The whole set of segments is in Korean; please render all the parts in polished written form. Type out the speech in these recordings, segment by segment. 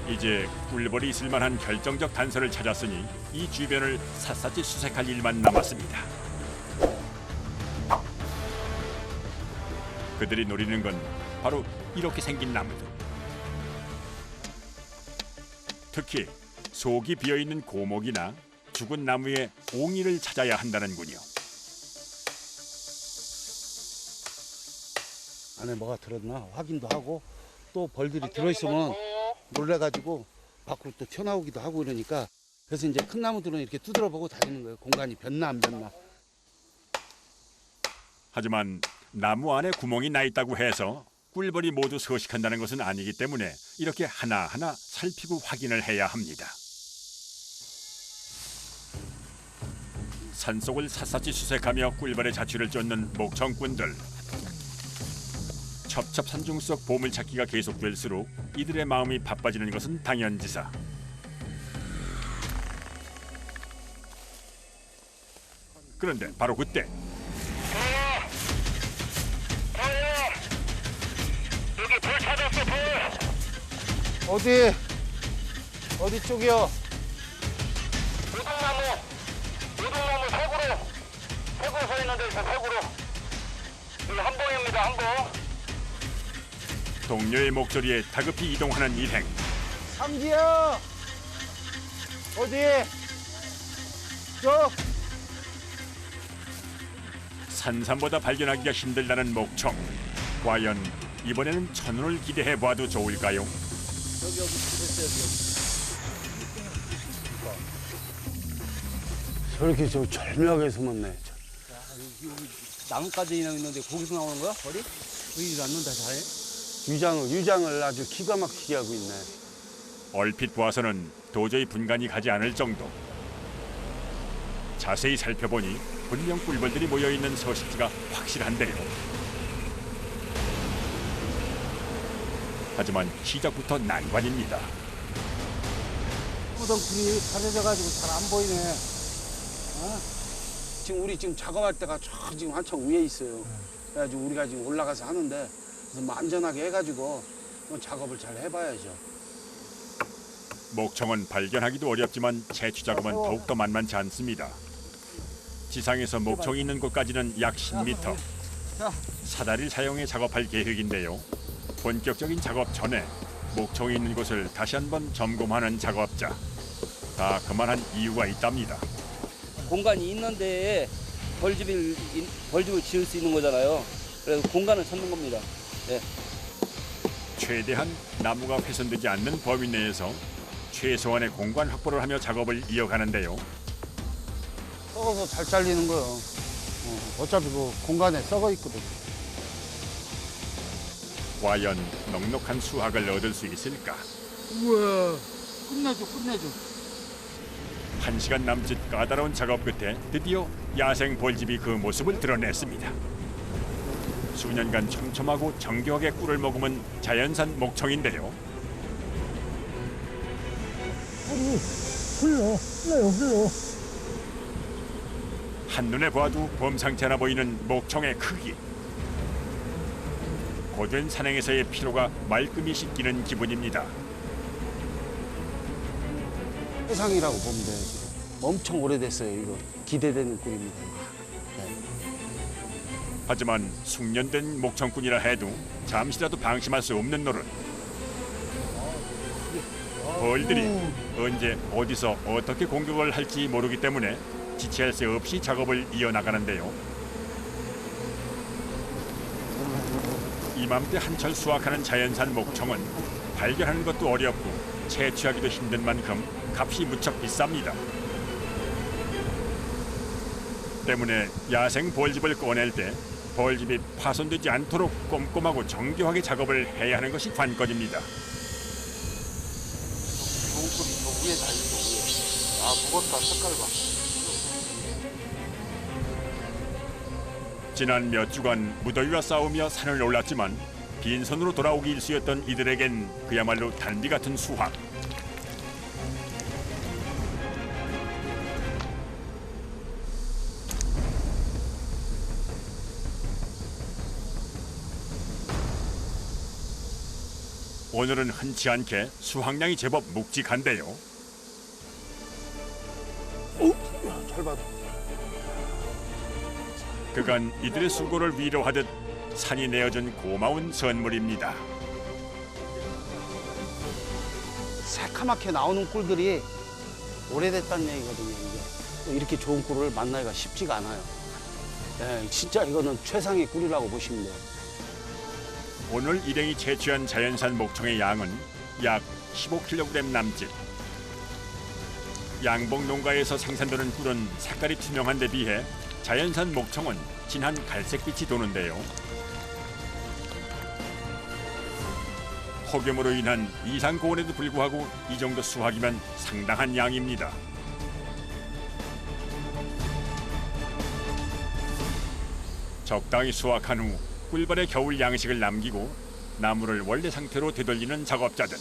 이제 꿀벌이 있을 만한 결정적 단서를 찾았으니 이 주변을 샅샅이 수색할 일만 남았습니다. 그들이 노리는 건 바로 이렇게 생긴 나무들. 특히 속이 비어있는 고목이나 죽은 나무의 옹이를 찾아야 한다는군요. 안에 뭐가 들었나 확인도 하고 또 벌들이 들어있으면 놀래가지고 밖으로 또 튀어나오기도 하고 그러니까 그래서 이제 큰 나무들은 이렇게 두드려보고 다니는 거예요. 공간이 변나 안 변나. 하지만 나무 안에 구멍이 나 있다고 해서 꿀벌이 모두 서식한다는 것은 아니기 때문에 이렇게 하나하나 살피고 확인을 해야 합니다. 산속을 샅샅이 수색하며 꿀벌의 자취를 쫓는 목청꾼들. 첩첩산중 속 보물 찾기가 계속될수록 이들의 마음이 바빠지는 것은 당연지사. 그런데 바로 그때 여기 불 찾았어, 불! 어디 쪽이요? 우동나무 색으로 서 있는데 저 색으로. 여기 한봉입니다, 한봉. 동료의 목소리에 다급히 이동하는 일행. 삼지야 어디? 저 산삼보다 발견하기가 힘들다는 목청. 과연 이번에는 천운을 기대해 봐도 좋을까요? 여기 저렇게 저 절묘하게 숨었네. 여기 나뭇가지 있는데 거기서 나오는 거야? 벌이? 보이지도 않는다 잘. 유장을 아주 기가 막히게 하고 있네. 얼핏 보아서는 도저히 분간이 가지 않을 정도. 자세히 살펴보니 분명 꿀벌들이 모여있는 서식지가 확실한데요. 하지만 시작부터 난관입니다. 구덩굴이 가려져가지고 잘 안 보이네. 지금 우리 작업할 때가 저 지금 한참 위에 있어요. 그래가지고 우리가 지금 올라가서 하는데 좀 안전하게 해가지고 작업을 잘 해봐야죠. 목청은 발견하기도 어렵지만 채취 작업은 더욱더 만만치 않습니다. 지상에서 목청이 있는 곳까지는 약 10m. 사다리를 사용해 작업할 계획인데요. 본격적인 작업 전에 목청이 있는 곳을 다시 한번 점검하는 작업자. 다 그만한 이유가 있답니다. 공간이 있는데 벌집을 지을 수 있는 거잖아요. 그래서 공간을 찾는 겁니다. 네. 최대한 나무가 훼손되지 않는 범위 내에서 최소한의 공간 확보를 하며 작업을 이어가는데요. 썩어서 잘 잘리는 거요. 어차피 그 공간에 썩어 있거든. 과연 넉넉한 수확을 얻을 수 있을까? 우와, 끝내줘. 1시간 남짓 까다로운 작업 끝에 드디어 야생 벌집이 그 모습을 드러냈습니다. 수년간 촘촘하고 정교하게 꿀을 머금은 자연산 목청인데요. 흘러. 한눈에 봐도 범상치 않아 보이는 목청의 크기. 고된 산행에서의 피로가 말끔히 씻기는 기분입니다. 세상이라고 보면 돼요. 지금. 엄청 오래됐어요. 이거 기대되는 꿀입니다. 하지만 숙련된 목청꾼이라 해도 잠시라도 방심할 수 없는 노릇. 벌들이 언제 어디서 어떻게 공격을 할지 모르기 때문에 지체할 새 없이 작업을 이어나가는데요. 이맘때 한철 수확하는 자연산 목청은 발견하는 것도 어렵고 채취하기도 힘든 만큼 값이 무척 비쌉니다. 때문에 야생 벌집을 꺼낼 때 벌집이 파손되지 않도록 꼼꼼하고 정교하게 작업을 해야 하는 것이 관건입니다. 좋은 꿀이 저 위에 달리고 위에. 아, 무겁다. 색깔 봐. 지난 몇 주간 무더위와 싸우며 산을 올랐지만 빈손으로 돌아오기 일쑤였던 이들에겐 그야말로 단비 같은 수확. 오늘은 흔치 않게 수확량이 제법 묵직한데요. 잘 받아. 그간 이들의 수고를 위로하듯 산이 내어준 고마운 선물입니다. 새카맣게 나오는 꿀들이 오래됐다는 얘기거든요. 이게. 이렇게 좋은 꿀을 만나기가 쉽지가 않아요. 네, 진짜 이거는 최상의 꿀이라고 보시면 돼요. 오늘 일행이 채취한 자연산 목청의 양은 약 15kg 남짓. 양봉 농가에서 생산되는 꿀은 색깔이 투명한 데 비해 자연산 목청은 진한 갈색빛이 도는데요. 폭염으로 인한 이상 고온에도 불구하고 이 정도 수확이면 상당한 양입니다. 적당히 수확한 후 꿀벌의 겨울 양식을 남기고 나무를 원래 상태로 되돌리는 작업자들.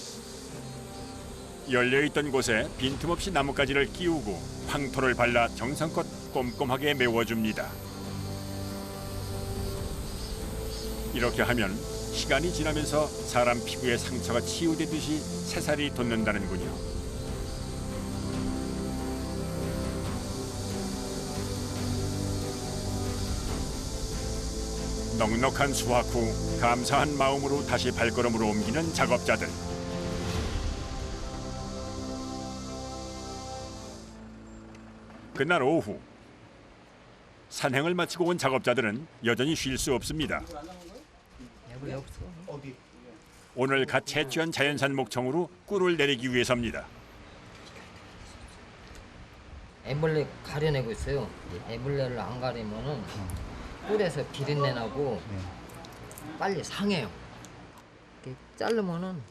열려있던 곳에 빈틈없이 나뭇가지를 끼우고 황토를 발라 정성껏 꼼꼼하게 메워줍니다. 이렇게 하면 시간이 지나면서 사람 피부에 상처가 치유되듯이 새살이 돋는다는군요. 넉넉한 수확 후 감사한 마음으로 다시 발걸음을 옮기는 작업자들. 그날 오후 산행을 마치고 온 작업자들은 여전히 쉴 수 없습니다. 오늘 갓 채취한 자연산 목청으로 꿀을 내리기 위해서입니다. 애벌레 가려내고 있어요. 애벌레를 안 가리면은 꿀에서 비린내 나고 빨리 상해요. 이렇게 자르면은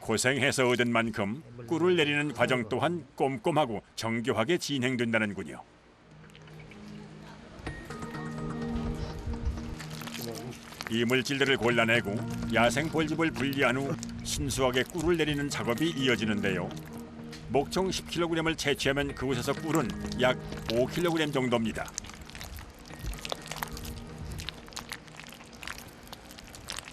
고생해서 얻은 만큼 꿀을 내리는 과정 또한 꼼꼼하고 정교하게 진행된다는군요. 이물질들을 골라내고 야생 벌집을 분리한 후 순수하게 꿀을 내리는 작업이 이어지는데요. 목청 10kg을 채취하면 그곳에서 꿀은 약 5kg 정도입니다.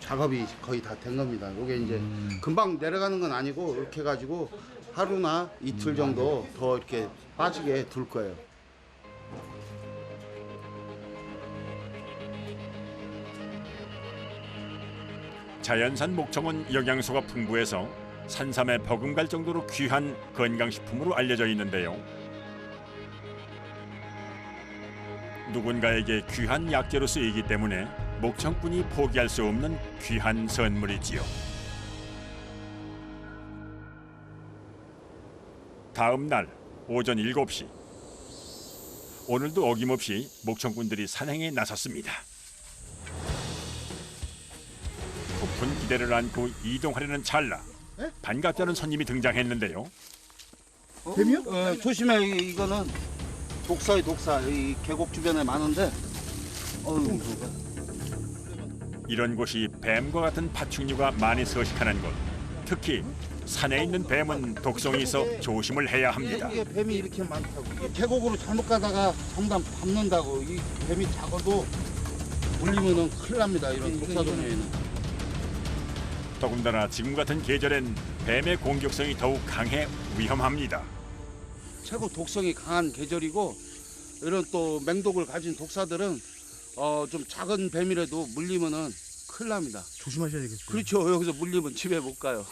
작업이 거의 다 된 겁니다. 이게 이제 금방 내려가는 건 아니고 이렇게 해가지고 하루나 이틀 정도 더 이렇게 빠지게 둘 거예요. 자연산 목청은 영양소가 풍부해서 산삼에 버금갈 정도로 귀한 건강식품으로 알려져 있는데요. 누군가에게 귀한 약재로 쓰이기 때문에 목청꾼이 포기할 수 없는 귀한 선물이지요. 다음 날 오전 7시. 오늘도 어김없이 목청꾼들이 산행에 나섰습니다. 높은 기대를 안고 이동하려는 찰나 반갑지 않은 손님이 등장했는데요. 뱀이요? 조심해. 이거는 독사의 독사. 이 계곡 주변에 많은데. 이런 곳이 뱀과 같은 파충류가 많이 서식하는 곳. 특히 산에 있는 뱀은 독성이 있어 조심을 해야 합니다. 이게 뱀이 이렇게 많다고. 이게 계곡으로 잘못 가다가 정답 밟는다고. 이 뱀이 작아도 물리면은 큰일 납니다. 이런 독사 종류에는. 더군다나 지금 같은 계절엔 뱀의 공격성이 더욱 강해 위험합니다. 최고 독성이 강한 계절이고 이런 또 맹독을 가진 독사들은 좀 작은 뱀이라도 물리면은 큰일 납니다. 조심하셔야 되겠죠. 그렇죠. 여기서 물리면 집에 못 가요.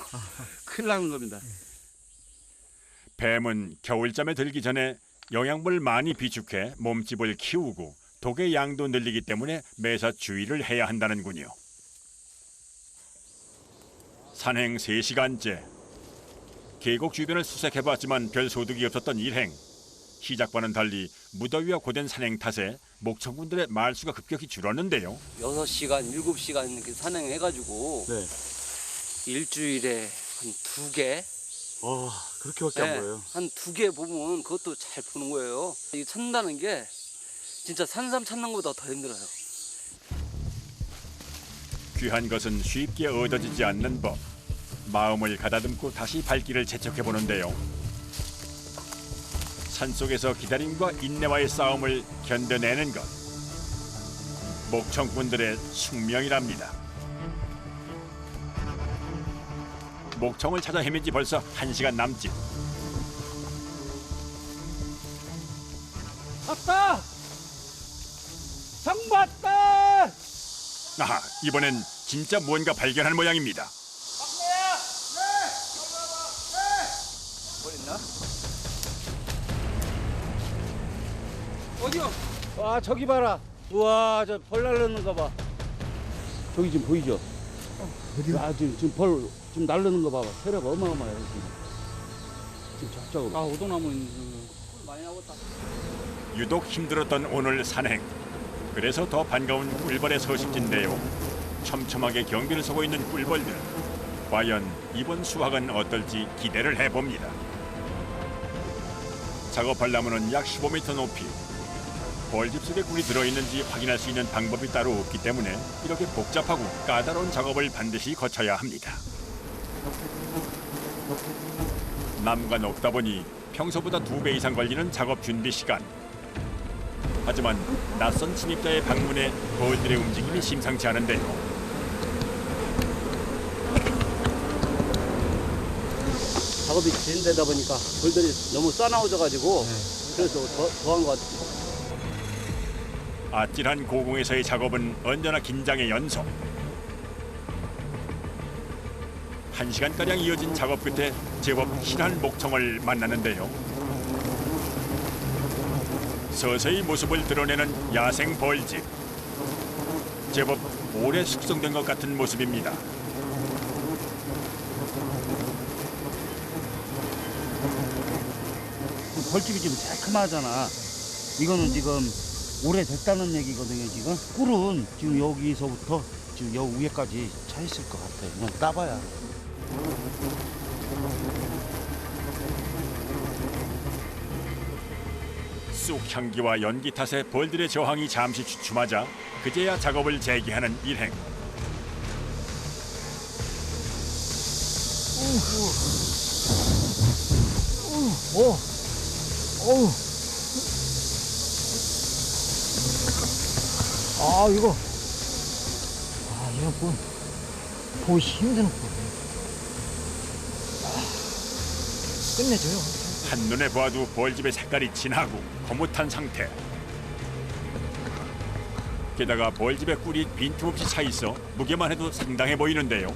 큰일 나는 겁니다. 뱀은 겨울잠에 들기 전에 영양분을 많이 비축해 몸집을 키우고 독의 양도 늘리기 때문에 매사 주의를 해야 한다는군요. 산행 3시간째. 계곡 주변을 수색해봤지만 별 소득이 없었던 일행. 시작과는 달리 무더위와 고된 산행 탓에 목청꾼들의 말수가 급격히 줄었는데요. 6시간, 7시간 이렇게 산행해가지고 네. 일주일에 한 2개, 그렇게밖에 안 보여요. 한 2개 보면 그것도 잘 보는 거예요. 이 찾는다는 게 진짜 산삼 찾는 것보다 더 힘들어요. 귀한 것은 쉽게 얻어지지 않는 법. 마음을 가다듬고 다시 발길을 재촉해 보는데요. 산속에서 기다림과 인내와의 싸움을 견뎌내는 것. 목청꾼들의 숙명이랍니다. 목청을 찾아 헤맨 지 벌써 1시간 남짓. 봤다! 상 봤다! 아하, 이번엔 진짜 무언가 발견한 모양입니다. 어디요? 와, 저기 봐라. 우와, 저 벌 날르는 거 봐. 저기 지금 보이죠? 어디요? 아, 지금 벌 지금 날르는 거 봐봐. 세력 어마어마해 지금 작작으로. 아, 오동나무 있는. 많이 나왔다. 유독 힘들었던 오늘 산행. 그래서 더 반가운 꿀벌의 서식지인데요. 촘촘하게 경비를 서고 있는 꿀벌들. 과연 이번 수확은 어떨지 기대를 해봅니다. 작업할 나무는 약 15m 높이. 벌집 속에 꿀이 들어있는지 확인할 수 있는 방법이 따로 없기 때문에 이렇게 복잡하고 까다로운 작업을 반드시 거쳐야 합니다. 나무가 높다 보니 평소보다 2배 이상 걸리는 작업 준비 시간. 하지만 낯선 침입자의 방문에 벌들의 움직임이 심상치 않은데요. 작업이 진행되다 보니까 벌들이 너무 싸나워져가지고 그래서 더한 것 같아요. 아찔한 고공에서의 작업은 언제나 긴장의 연속. 1시간가량 이어진 작업 끝에 제법 실한 목청을 만나는데요. 서서히 모습을 드러내는 야생 벌집. 제법 오래 숙성된 것 같은 모습입니다. 벌집이 지금 새카마잖아. 이거는 지금 오래됐다는 얘기거든요, 지금. 꿀은 지금 여기서부터 지금 여 위에까지 차 있을 것 같아요. 그냥 따봐야. 쑥 향기와 연기 탓에 벌들의 저항이 잠시 주춤하자 그제야 작업을 재개하는 일행. 아, 이거. 아, 이런 건 보기 힘든 건. 끝내줘요. 한눈에 보아도 벌집의 색깔이 진하고 거뭇한 상태. 게다가 벌집의 꿀이 빈틈없이 차 있어 무게만 해도 상당해 보이는데요.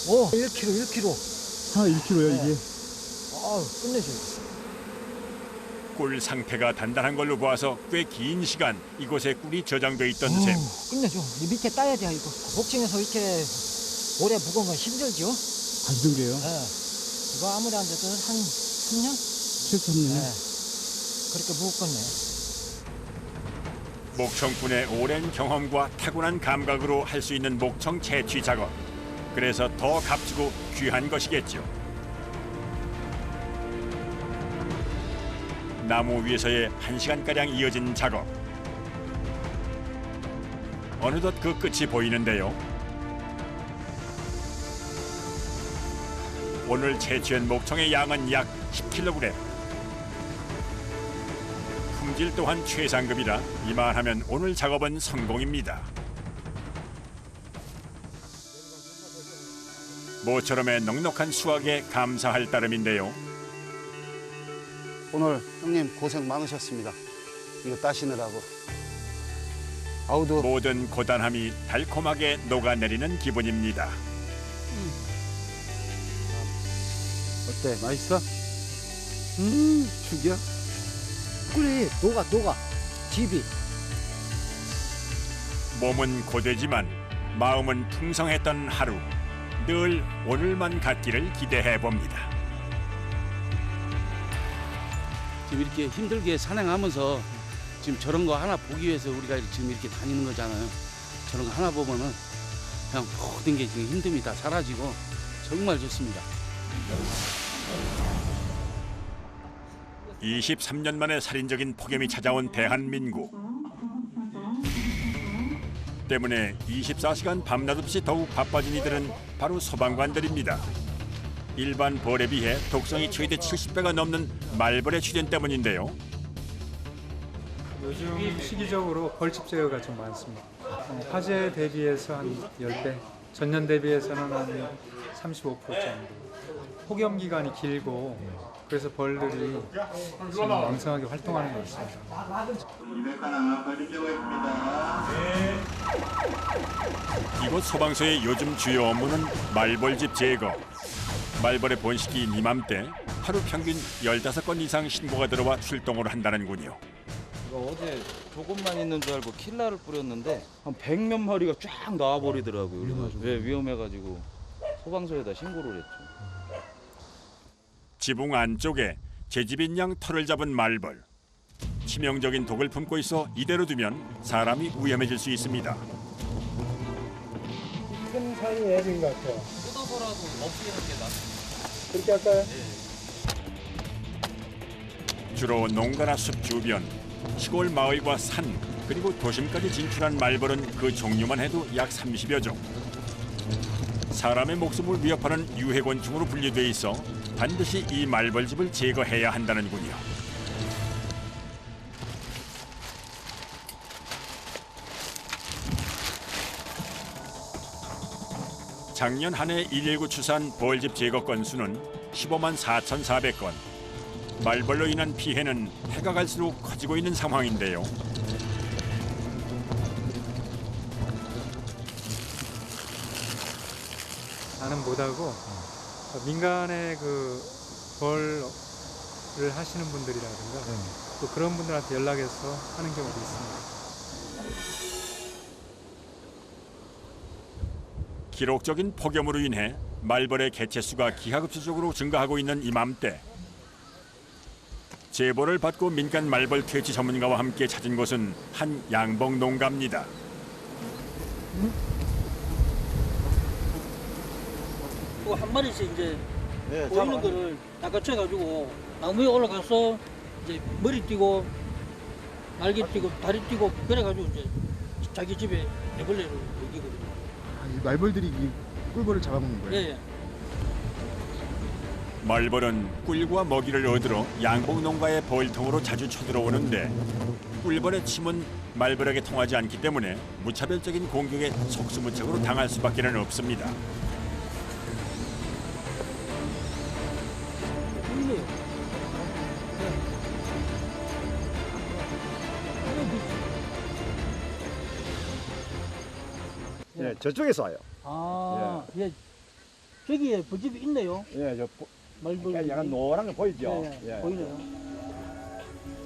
오, 1kg. 하나 1kg요 이게. 아, 끝내줘요. 꿀 상태가 단단한 걸로 보아서 꽤 긴 시간 이곳에 꿀이 저장돼 있던 셈. 끝내줘. 이 밑에 따야 돼요, 이거. 목청에서 이렇게 오래 묵은 건 힘들죠? 아, 이 정도예요? 네. 이거 아무리 안 돼도 한 3년? 7,000년. 네. 그렇게 묵었네. 목청꾼의 오랜 경험과 타고난 감각으로 할 수 있는 목청 채취 작업. 그래서 더 값지고 귀한 것이겠죠. 나무 위에서의 1시간가량 이어진 작업. 어느덧 그 끝이 보이는데요. 오늘 채취한 목청의 양은 약 10kg. 품질 또한 최상급이라 이만하면 오늘 작업은 성공입니다. 모처럼의 넉넉한 수확에 감사할 따름인데요. 오늘 형님 고생 많으셨습니다. 이거 따시느라고. 아우도 모든 고단함이 달콤하게 녹아내리는 기분입니다. 어때? 맛있어? 죽여? 꿀이 녹아. 집이. 몸은 고되지만 마음은 풍성했던 하루. 늘 오늘만 같기를 기대해 봅니다. 지금 이렇게 힘들게 산행하면서 지금 저런 거 하나 보기 위해서 우리가 지금 이렇게 다니는 거잖아요. 저런 거 하나 보면은 그냥 모든 게 지금 힘듦이 다 사라지고 정말 좋습니다. 23년 만에 살인적인 폭염이 찾아온 대한민국. 때문에 24시간 밤낮 없이 더욱 바빠진 이들은 바로 소방관들입니다. 일반 벌에 비해 독성이 최대 70배가 넘는 말벌의 출현 때문인데요. 요즘 시기적으로 벌집 제거가 좀 많습니다. 화재 대비해서 한 10배, 전년 대비해서는 한 35% 정도. 폭염 기간이 길고 그래서 벌들이 지금 왕성하게 활동하는 것 같습니다. 이곳 소방서의 요즘 주요 업무는 말벌집 제거. 말벌의 번식기인 이맘때 하루 평균 15건 이상 신고가 들어와 출동을 한다는군요. 어제 조금만 있는 줄 알고 킬라를 뿌렸는데 한 100몇 마리가 쫙 나와버리더라고요. 그래가지고 위험해가지고 소방서에다 신고를 했죠. 지붕 안쪽에 제집인 양 털을 잡은 말벌. 치명적인 독을 품고 있어 이대로 두면 사람이 위험해질 수 있습니다. 큰 사이 앱인 것 같아요. 뜯어서라도 없애는 게 낫습니다. 그렇게 할까요? 주로 농가나 숲 주변, 시골 마을과 산, 그리고 도심까지 진출한 말벌은 그 종류만 해도 약 30여 종. 사람의 목숨을 위협하는 유해곤충으로 분류돼 있어 반드시 이 말벌집을 제거해야 한다는군요. 작년 한 해 119 추산 벌집 제거 건수는 15만 4,400건. 말벌로 인한 피해는 해가 갈수록 커지고 있는 상황인데요. 나는 못하고 민간의 그 벌을 하시는 분들이라든가 또 그런 분들한테 연락해서 하는 경우도 있습니다. 기록적인 폭염으로 인해 말벌의 개체수가 기하급수적으로 증가하고 있는 이맘때 제보를 받고 민간 말벌 퇴치 전문가와 함께 찾은 곳은 한 양봉 농가입니다. 한 마리씩 이제 보이는 거를 낚아채가지고 나무에 올라가서 이제 머리 띄고 날개 띄고 다리 띄고 그래가지고 이제 자기 집에 애벌레를 먹이거든요. 이 말벌들이 이 꿀벌을 잡아먹는 거예요? 예. 말벌은 꿀과 먹이를 얻으러 양봉 농가의 벌통으로 자주 쳐들어오는데 꿀벌의 침은 말벌에게 통하지 않기 때문에 무차별적인 공격에 속수무책으로 당할 수밖에는 없습니다. 보이네요. 예, 저쪽에서 와요. 아, 예. 저기에 벌집이 있네요. 예, 말벌. 약간 노란 거 보이죠? 예, 예. 보이네요.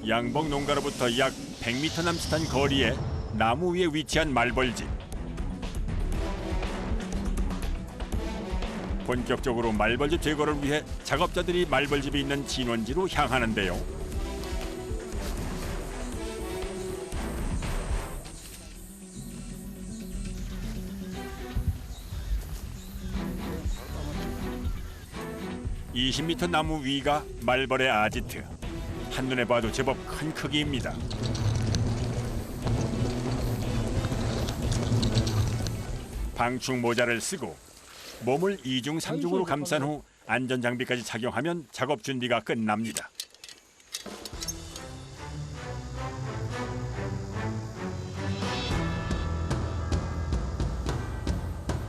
양봉 농가로부터 약 100m 남짓한 거리에 나무 위에 위치한 말벌집. 본격적으로 말벌집 제거를 위해 작업자들이 말벌집이 있는 진원지로 향하는데요. (20m) 나무 위가 말벌의 아지트. 한눈에 봐도 제법 큰 크기입니다. 방충 모자를 쓰고 몸을 2중 3중으로 감싼 후 안전장비까지 착용하면 작업 준비가 끝납니다.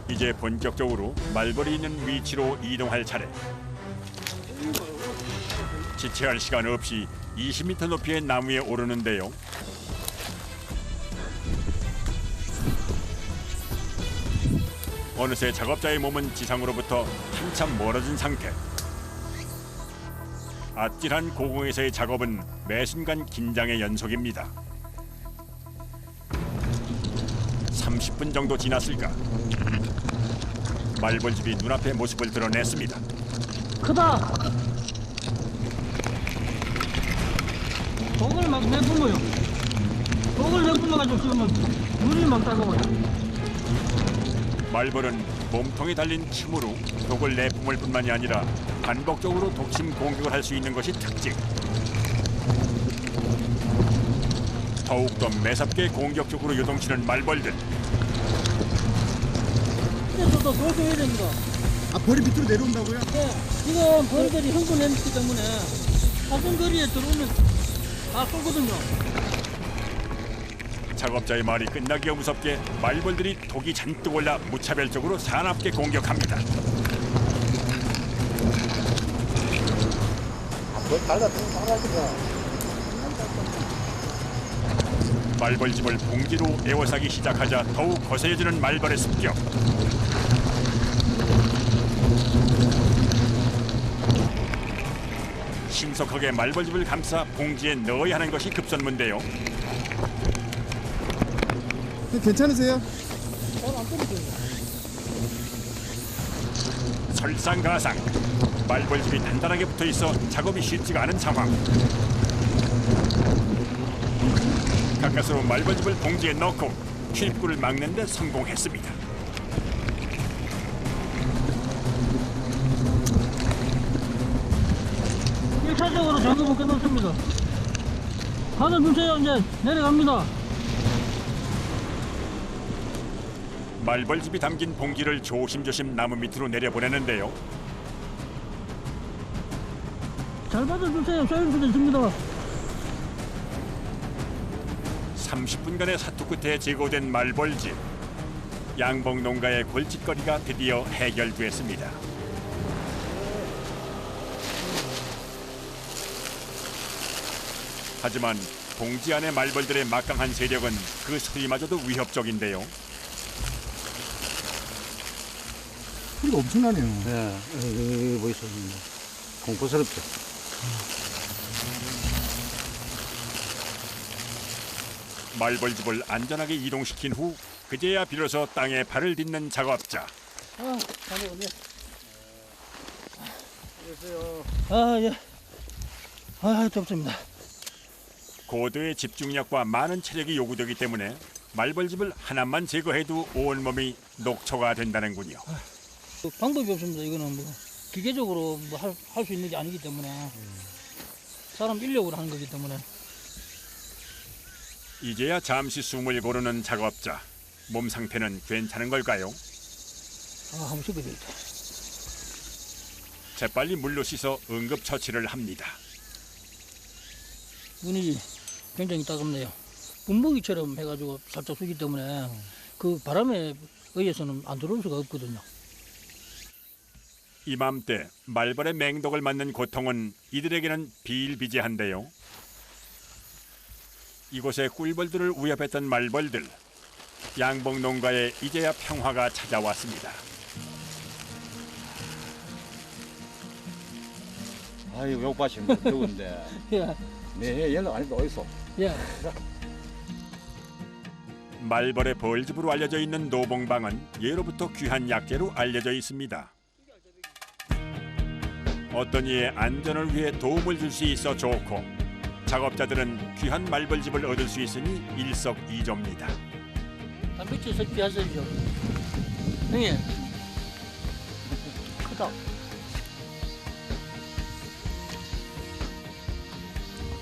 이제 본격적으로 말벌이 있는 위치로 이동할 차례. 지체할 시간 없이 20m 높이의 나무 위에 오르는데요. 어느새 작업자의 몸은 지상으로부터 한참 멀어진 상태. 아찔한 고공에서의 작업은 매 순간 긴장의 연속입니다. 30분 정도 지났을까? 말벌집이 눈앞에 모습을 드러냈습니다. 크다! 독을 막 내뿜어요. 독을 내뿜어가지고 지금 물이 막 따가워요. 말벌은 몸통에 달린 침으로 독을 내뿜을 뿐만이 아니라 반복적으로 독침 공격을 할 수 있는 것이 특징. 더욱더 매섭게 공격적으로 요동치는 말벌들. 그래서 또 도와줘야 됩니다. 아, 벌이 밑으로 내려온다고요? 네, 지금 벌들이 흥분했기 때문에 사슴거리에 들어오면 다 쏘거든요. 작업자의 말이 끝나기가 무섭게 말벌들이 독이 잔뜩 올라 무차별적으로 사납게 공격합니다. 말벌집을 봉지로 에워싸기 시작하자 더욱 거세져지는 말벌의 습격. 신속하게 말벌집을 감싸 봉지에 넣어야 하는 것이 급선무인데요. 괜찮으세요? 설상가상. 말벌집이 단단하게 붙어있어 작업이 쉽지가 않은 상황. 가까스로 말벌집을 봉지에 넣고 출입구를 막는 데 성공했습니다. 일차적으로 작업은 끝났습니다. 하나 주세요. 이제 내려갑니다. 말벌집이 담긴 봉지를 조심조심 나무 밑으로 내려보내는데요. 잘 받아주세요. 쏘일 수도 있습니다. 30분간의 사투 끝에 제거된 말벌집. 양봉 농가의 골칫거리가 드디어 해결됐습니다. 하지만 봉지 안의 말벌들의 막강한 세력은 그 소리마저도 위협적인데요. 소리가 엄청나네요. 예, 여기 보이소. 공포스럽죠. 말벌집을 안전하게 이동시킨 후 그제야 비로소 땅에 발을 딛는 작업자. 예. 덥습니다. 고도의 집중력과 많은 체력이 요구되기 때문에 말벌집을 하나만 제거해도 온몸이 녹초가 된다는군요. 방법이 없습니다. 이거는 뭐 기계적으로 뭐 할 수 있는 게 아니기 때문에 사람 인력으로 하는 거기 때문에. 이제야 잠시 숨을 고르는 작업자. 몸 상태는 괜찮은 걸까요? 한번 씻어야겠다. 재빨리 물로 씻어 응급처치를 합니다. 눈이 굉장히 따갑네요. 분무기처럼 해가지고 살짝 쏘기 때문에 그 바람에 의해서는 안 들어올 수가 없거든요. 이맘때 말벌의 맹독을 맞는 고통은 이들에게는 비일비재한데요. 이곳에 꿀벌들을 위협했던 말벌들. 양봉 농가에 이제야 평화가 찾아왔습니다. 아이고, 욕받침 좋은데. 예. 네, 연락 안 해도 어딨어? 예. 말벌의 벌집으로 알려져 있는 노봉방은 예로부터 귀한 약재로 알려져 있습니다. 어떤 이의 안전을 위해 도움을 줄 수 있어 좋고 작업자들은 귀한 말벌집을 얻을 수 있으니 일석이조입니다. 단백질 섭취하셔야죠. 형님. 크다.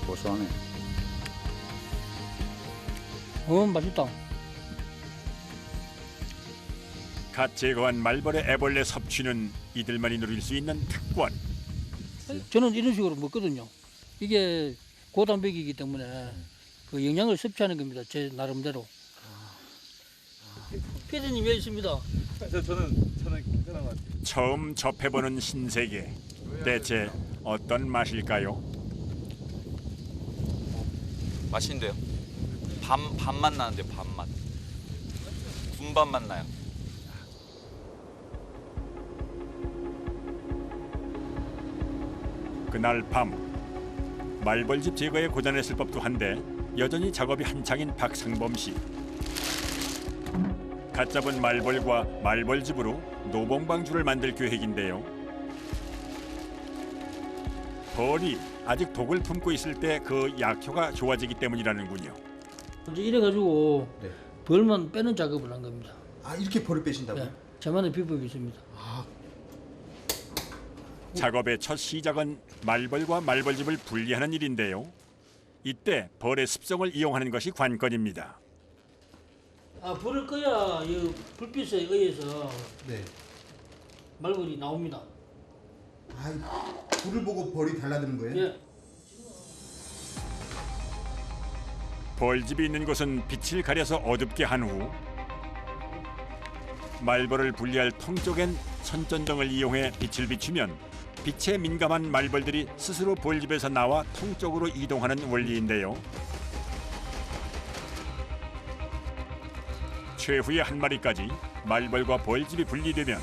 고소하네. 맛있다. 갓 제거한 말벌의 애벌레 섭취는 이들만이 누릴 수 있는 특권. 저는 이런 식으로 먹거든요. 이게 고단백이기 때문에 그 영양을 섭취하는 겁니다. 제 나름대로. 피디님 여기 있습니다. 저는 괜찮은 것 같아요. 처음 접해보는 신세계. 대체 어떤 맛일까요? 맛있는데요. 밥맛 나는데 밥맛. 군밥맛 나요. 그날 밤 말벌집 제거에 고전했을 법도 한데 여전히 작업이 한창인 박상범 씨. 갓 잡은 말벌과 말벌집으로 노봉방주를 만들 계획인데요. 벌이 아직 독을 품고 있을 때 그 약효가 좋아지기 때문이라는군요. 이제 이래가지고 벌만 빼는 작업을 한 겁니다. 아, 이렇게 벌을 빼신다고요? 네, 저만의 비법이 있습니다. 작업의 첫 시작은 말벌과 말벌집을 분리하는 일인데요. 이때 벌의 습성을 이용하는 것이 관건입니다. 불을 꺼야 이 불빛에 의해서 네. 말벌이 나옵니다. 불을 보고 벌이 달라드는 거예요? 예. 벌집이 있는 곳은 빛을 가려서 어둡게 한 후 말벌을 분리할 통 쪽엔 선전등을 이용해 빛을 비추면 빛에 민감한 말벌들이 스스로 벌집에서 나와 통 쪽으로 이동하는 원리인데요. 최후의 한 마리까지 말벌과 벌집이 분리되면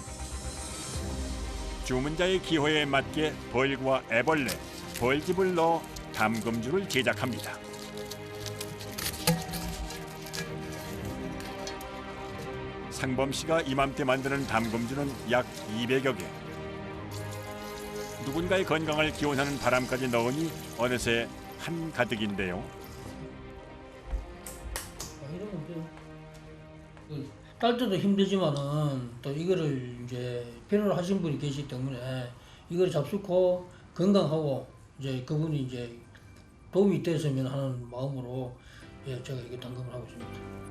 주문자의 기호에 맞게 벌과 애벌레, 벌집을 넣어 담금주를 제작합니다. 상범 씨가 이맘때 만드는 담금주는 약 200여 개. 누군가의 건강을 기원하는 바람까지 넣으니 어느새 한가득인데요. 딸 때도 힘들지만은 또 이거를 이제 필요로 하신 분이 계시기 때문에 이걸 잡수고 건강하고 이제 그분이 이제 도움이 됐으면 하는 마음으로 제가 이게 담금을 하고 있습니다.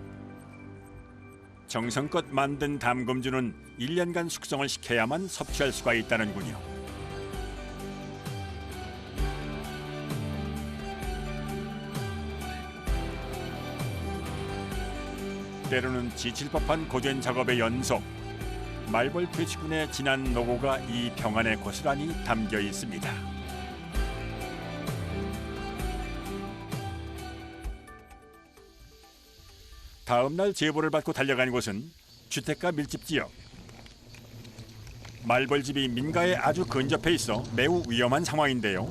정성껏 만든 담금주는 1년간 숙성을 시켜야만 섭취할 수가 있다는군요. 때로는 지칠 법한 고된 작업의 연속. 말벌 퇴치군의 진한 노고가 이 평안에 고스란히 담겨 있습니다. 다음 날 제보를 받고 달려간 곳은 주택가 밀집 지역. 말벌집이 민가에 아주 근접해 있어 매우 위험한 상황인데요.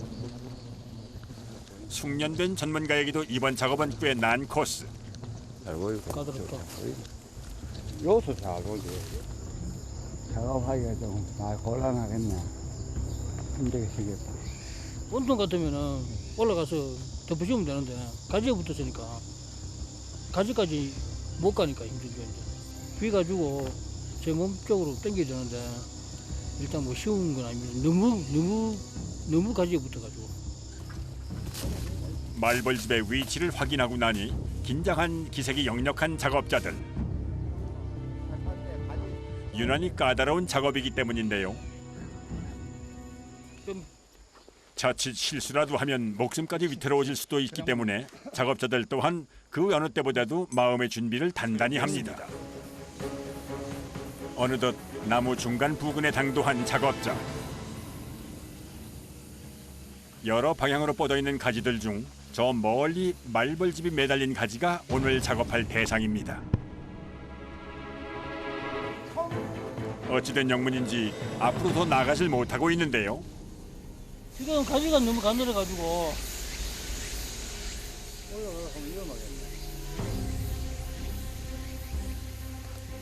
숙련된 전문가에게도 이번 작업은 꽤 난 코스. 까다롭다. 요소 잘 오지. 작업하기가 좀 많이 곤란하겠네. 힘들겠다. 온통 같으면은 올라가서 덮으시면 되는데 가지에 붙었으니까 가지까지 못 가니까 힘들죠. 이제 비 가지고 제 몸 쪽으로 당겨야 되는데 일단 뭐 쉬운 건 아닙니다. 너무 가지에 붙어가지고. 말벌집의 위치를 확인하고 나니 긴장한 기색이 역력한 작업자들. 유난히 까다로운 작업이기 때문인데요. 자칫 실수라도 하면 목숨까지 위태로워질 수도 있기 때문에 작업자들 또한 그 어느 때보다도 마음의 준비를 단단히 합니다. 어느덧 나무 중간 부근에 당도한 작업자. 여러 방향으로 뻗어있는 가지들 중 저 멀리 말벌집이 매달린 가지가 오늘 작업할 대상입니다. 어찌된 영문인지 앞으로 더 나가질 못하고 있는데요. 지금 가지가 너무 가늘어가지고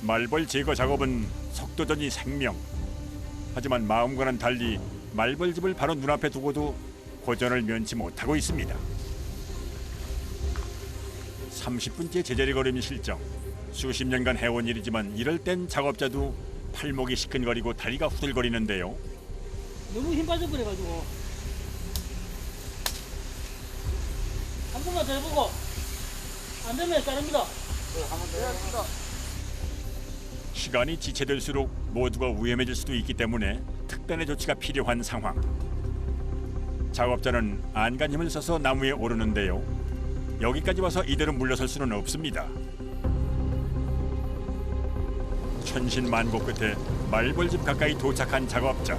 말벌 제거 작업은 속도전이 생명. 하지만 마음과는 달리 말벌집을 바로 눈앞에 두고도 고전을 면치 못하고 있습니다. 30분째 제자리걸음이 실정. 수십 년간 해온 일이지만 이럴 땐 작업자도 팔목이 시큰거리고 다리가 후들거리는데요. 너무 힘 빠져버려가지고 한 번만 더 해보고 안 되면 자릅니다. 시간이 지체될수록 모두가 위험해질 수도 있기 때문에 특단의 조치가 필요한 상황. 작업자는 안간 힘을 써서 나무에 오르는데요. 여기까지 와서 이대로 물러설 수는 없습니다. 천신만고 끝에 말벌집 가까이 도착한 작업자.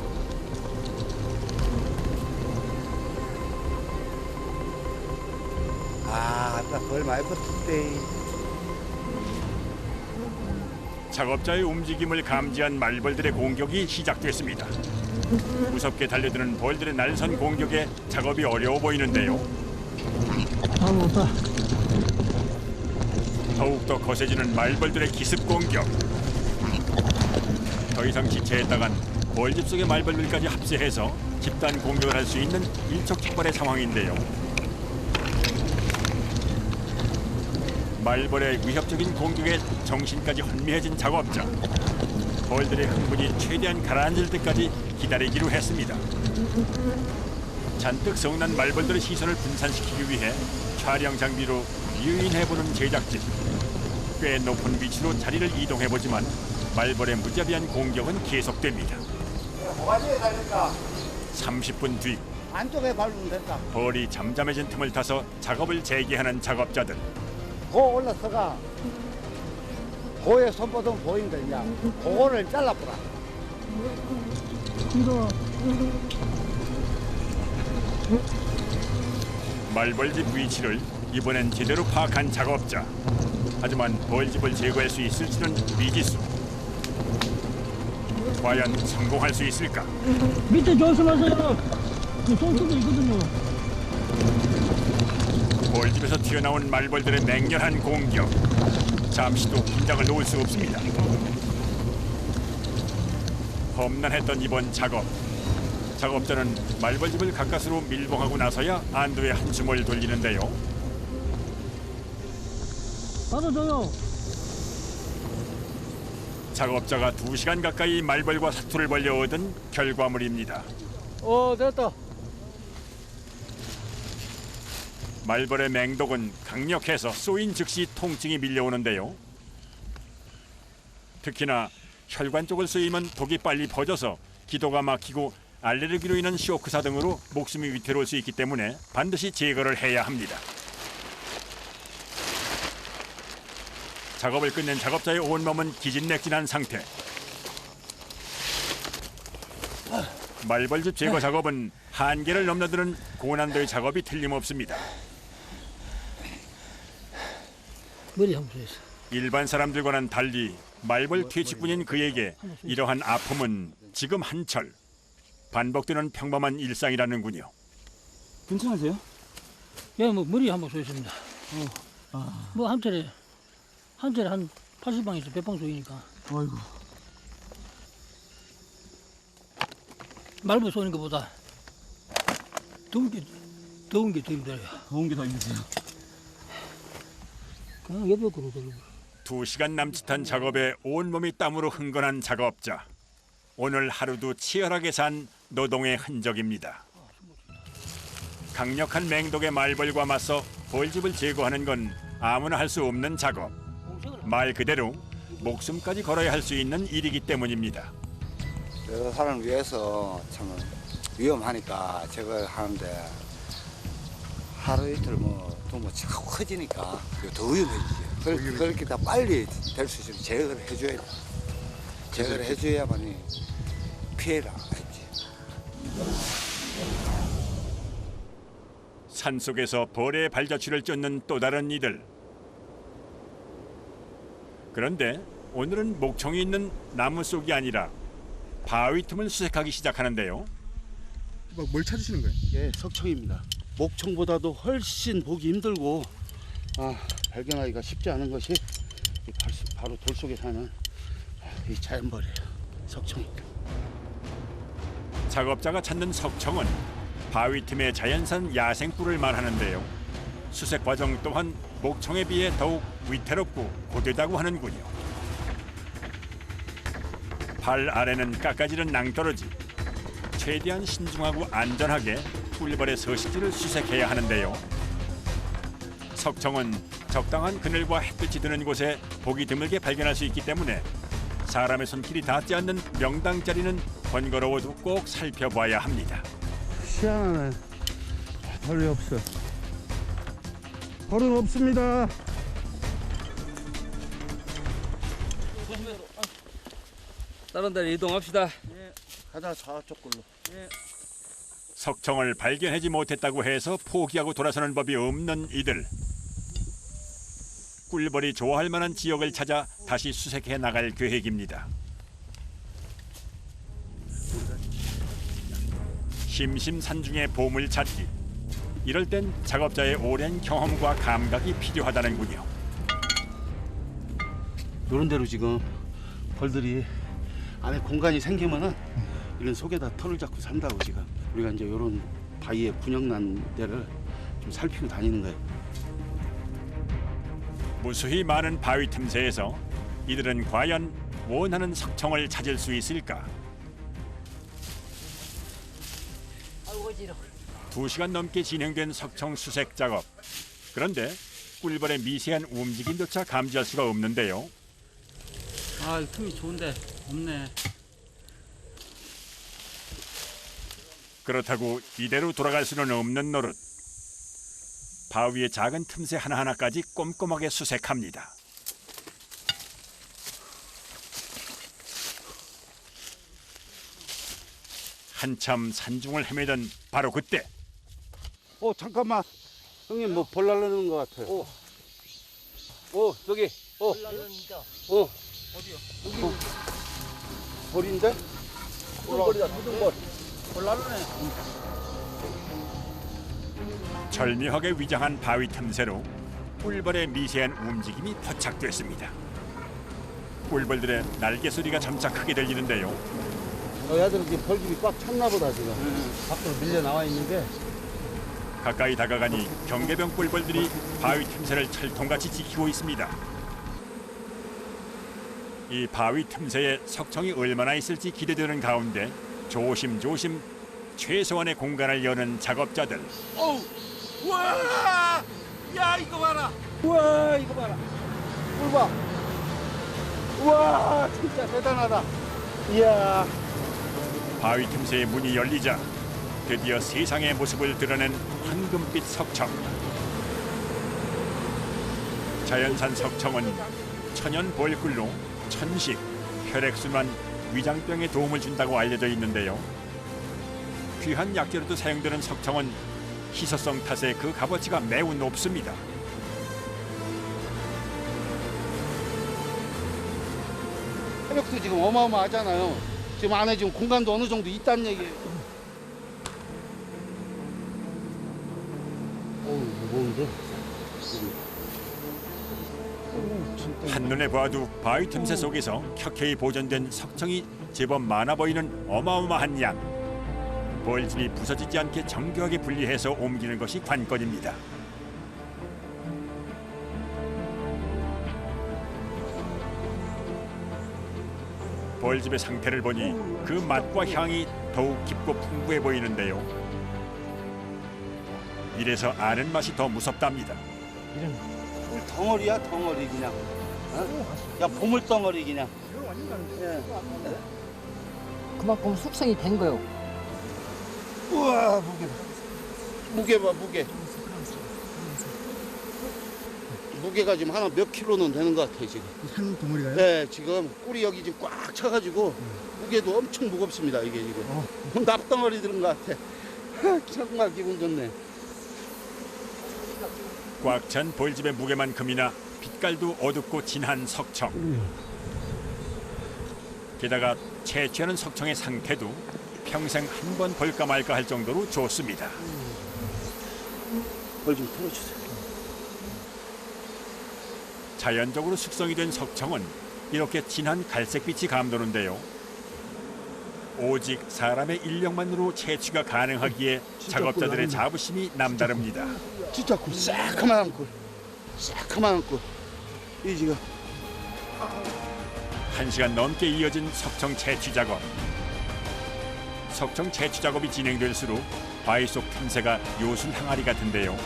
아따 벌 많이 붙었대. 작업자의 움직임을 감지한 말벌들의 공격이 시작됐습니다. 무섭게 달려드는 벌들의 날선 공격에 작업이 어려워 보이는데요. 더욱더 거세지는 말벌들의 기습 공격. 더 이상 지체했다간 벌집 속의 말벌들까지 합세해서 집단 공격을 할 수 있는 일촉즉발의 상황인데요. 말벌의 위협적인 공격에 정신까지 혼미해진 작업자. 벌들의 흥분이 최대한 가라앉을 때까지 기다리기로 했습니다. 잔뜩 성난 말벌들의 시선을 분산시키기 위해 촬영 장비로 유인해보는 제작진. 꽤 높은 위치로 자리를 이동해보지만 말벌의 무자비한 공격은 계속됩니다. 30분 뒤 안쪽에 밟으면 된다. 벌이 잠잠해진 틈을 타서 작업을 재개하는 작업자들. 고 올라서가 고에 손 뻗으면 보인다. 이제 그거를 잘라보라. 말벌집 위치를 이번엔 제대로 파악한 작업자. 하지만 벌집을 제거할 수 있을지는 미지수. 과연 성공할 수 있을까? 밑에 조심하세요. 그 손톱도 있거든요. 벌집에서 튀어나온 말벌들의 맹렬한 공격. 잠시도 긴장을 놓을 수 없습니다. 험난했던 이번 작업. 작업자는 말벌집을 가까스로 밀봉하고 나서야 안도의 한숨을 돌리는데요. 받아줘요. 작업자가 2시간 가까이 말벌과 사투를 벌여 얻은 결과물입니다. 됐다. 말벌의 맹독은 강력해서 쏘인 즉시 통증이 밀려오는데요. 특히나 혈관 쪽을 쏘이면 독이 빨리 퍼져서 기도가 막히고 알레르기로 인한 쇼크사 등으로 목숨이 위태로울 수 있기 때문에 반드시 제거를 해야 합니다. 작업을 끝낸 작업자의 온몸은 기진맥진한 상태. 말벌집 제거 작업은 한계를 넘나드는 고난도의 작업이 틀림없습니다. 머리 한번 쏘였어. 일반 사람들과는 달리 말벌 퇴치꾼인 그에게 이러한 아픔은 지금 한철 반복되는 평범한 일상이라는군요. 괜찮으세요? 예, 뭐 머리 한번 쏘였습니다. 뭐 한 차례 한 80방에서 100방 쏘이니까. 아이고. 말벌 쏘는 것보다 더운 게 더 힘들어요. 더운 게 더 힘드세요? 그냥 옆에 거로 돌리고. 2시간 남짓한 작업에 온몸이 땀으로 흥건한 작업자. 오늘 하루도 치열하게 산 노동의 흔적입니다. 강력한 맹독의 말벌과 맞서 벌집을 제거하는 건 아무나 할 수 없는 작업. 말 그대로 목숨까지 걸어야 할 수 있는 일이기 때문입니다. 저 사람을 위해서 참 위험하니까 저걸 하는데 하루 이틀 또 자꾸 커지니까 더 위험해지죠. 그렇게 다 빨리 될 수 있으면 제거를 해줘야 돼. 제거를 해줘야만이 피해를 안 하지. 산속에서 벌의 발자취를 쫓는 또 다른 이들. 그런데 오늘은 목청이 있는 나무 속이 아니라 바위 틈을 수색하기 시작하는데요. 뭘 찾으시는 거예요? 예, 석청입니다. 목청보다도 훨씬 보기 힘들고 발견하기가 쉽지 않은 것이 바로 돌 속에 사는 이 자연벌이에요. 석청입니다. 작업자가 찾는 석청은 바위 틈의 자연산 야생꿀을 말하는데요. 수색 과정 또한 목청에 비해 더욱 위태롭고 고되다고 하는군요. 발 아래는 깎아지는 낭떠러지. 최대한 신중하고 안전하게 꿀벌의 서식지를 수색해야 하는데요. 석청은 적당한 그늘과 햇빛이 드는 곳에 보기 드물게 발견할 수 있기 때문에 사람의 손길이 닿지 않는 명당 자리는 번거로워도 꼭 살펴봐야 합니다. 희한하네. 벌이 없어. 벌은 없습니다. 다른 데로 이동합시다. 가자, 저쪽 걸로. 석청을 발견하지 못했다고 해서 포기하고 돌아서는 법이 없는 이들. 꿀벌이 좋아할 만한 지역을 찾아 다시 수색해 나갈 계획입니다. 심심산중의 보물 찾기. 이럴 땐 작업자의 오랜 경험과 감각이 필요하다는군요. 이런 대로 지금 벌들이 안에 공간이 생기면은 이런 속에다 털을 잡고 산다고 지금 우리가 이제 이런 바위에 분영난 데를 좀 살피고 다니는 거예요. 무수히 많은 바위 틈새에서 이들은 과연 원하는 석청을 찾을 수 있을까? 2시간 넘게 진행된 석청 수색 작업. 그런데 꿀벌의 미세한 움직임조차 감지할 수가 없는데요. 아, 틈이 좋은데 없네. 그렇다고 이대로 돌아갈 수는 없는 노릇. 바위의 작은 틈새 하나하나까지 꼼꼼하게 수색합니다. 한참 산중을 헤매던 바로 그때 잠깐만. 형님 뭐 벌 날르는 것 같아요. 저기. 벌인데? 벌이다, 두둥벌. 절묘하게 위장한 바위 틈새로 꿀벌의 미세한 움직임이 포착됐습니다. 꿀벌들의 날개 소리가 점차 크게 들리는데요. 얘들은 지금 벌집이 꽉 찼나 보다 지금. 밖으로 밀려 나와 있는 게. 가까이 다가가니 경계병 꿀벌들이 바위 틈새를 철통같이 지키고 있습니다. 이 바위 틈새에 석청이 얼마나 있을지 기대되는 가운데 조심조심 최소한의 공간을 여는 작업자들. 우와! 야 이거 봐라. 우와 이거 봐라. 꿀 봐. 우와 진짜 대단하다. 이야. 바위 틈새의 문이 열리자 드디어 세상의 모습을 드러낸 황금빛 석청. 자연산 석청은 천연 벌꿀로 천식, 혈액순환, 위장병에 도움을 준다고 알려져 있는데요. 귀한 약재로도 사용되는 석청은 희소성 탓에 그 값어치가 매우 높습니다. 혈액도 지금 어마어마하잖아요. 지금 안에 지금 공간도 어느 정도 있다는 얘기예요. 무거운데? 한눈에 봐도 바위 틈새 속에서 켜켜이 보존된 석청이 제법 많아 보이는 어마어마한 양. 벌집이 부서지지 않게 정교하게 분리해서 옮기는 것이 관건입니다. 벌집의 상태를 보니 그 맛과 향이 더욱 깊고 풍부해 보이는데요. 이래서 아는 맛이 더 무섭답니다. 꿀 덩어리야 덩어리 그냥. 야 보물 덩어리 그냥. 그만큼 숙성이 된 거요. 우와 무게 봐 무게. 무게가 지금 하나 몇 킬로는 되는 것 같아요 지금. 한 덩어리가요? 네 지금 꿀이 여기 지금 꽉 차가지고 무게도 엄청 무겁습니다 이게 지금. 납덩어리 들은 것 같아. 정말 기분 좋네. 꽉 찬 벌집의 무게만큼이나 빛깔도 어둡고 진한 석청. 게다가 채취하는 석청의 상태도 평생 한 번 볼까 말까 할 정도로 좋습니다. 벌 좀 털어주세요. 자연적으로 숙성이 된 석청은 이렇게 진한 갈색빛이 감도는데요. 오직 사람의 인력만으로 채취가 가능하기에 작업자들의 자부심이 남다릅니다. 진짜 꿀 새카만 꿀. 새카만 꿀. 이 지금 1시간 넘게 이어진 석청 채취 작업. 석청 채취 작업이 진행될수록 바위 속 틈새가 요술 항아리 같은데요.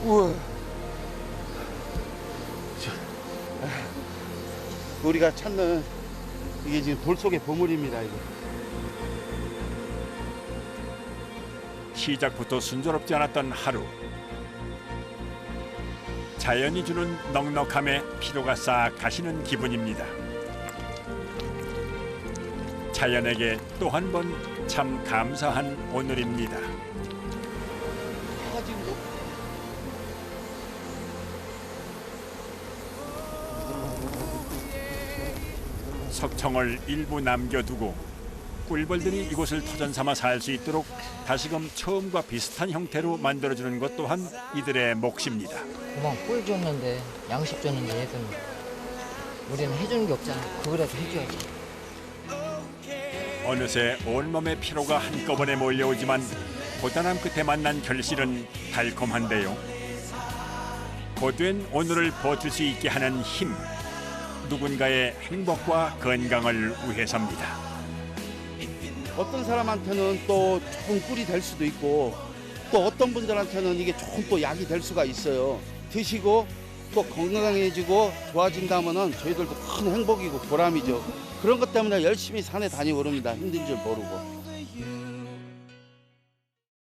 우와. 우리가 찾는 이게 지금 돌 속의 보물입니다 이거. 시작부터 순조롭지 않았던 하루. 자연이 주는 넉넉함에 피로가 싹 가시는 기분입니다. 자연에게 또 한 번 참 감사한 오늘입니다. 석청을 일부 남겨두고 꿀벌들이 이곳을 터전 삼아 살 수 있도록 다시금 처음과 비슷한 형태로 만들어주는 것 또한 이들의 몫입니다. 그만 꿀 줬는데 양식 줬는데 얘들은 우리는 해주는 게 없잖아. 그거라도 해줘야지. 어느새 온몸의 피로가 한꺼번에 몰려오지만 고단함 끝에 만난 결실은 달콤한데요. 고된 오늘을 버틸 수 있게 하는 힘, 누군가의 행복과 건강을 위해서입니다. 어떤 사람한테는 또 좋은 꿀이 될 수도 있고 또 어떤 분들한테는 이게 조금 또 약이 될 수가 있어요. 드시고 또 건강해지고 좋아진다면은 저희들도 큰 행복이고 보람이죠. 그런 것 때문에 열심히 산에 다니고 그럽니다. 힘든 줄 모르고.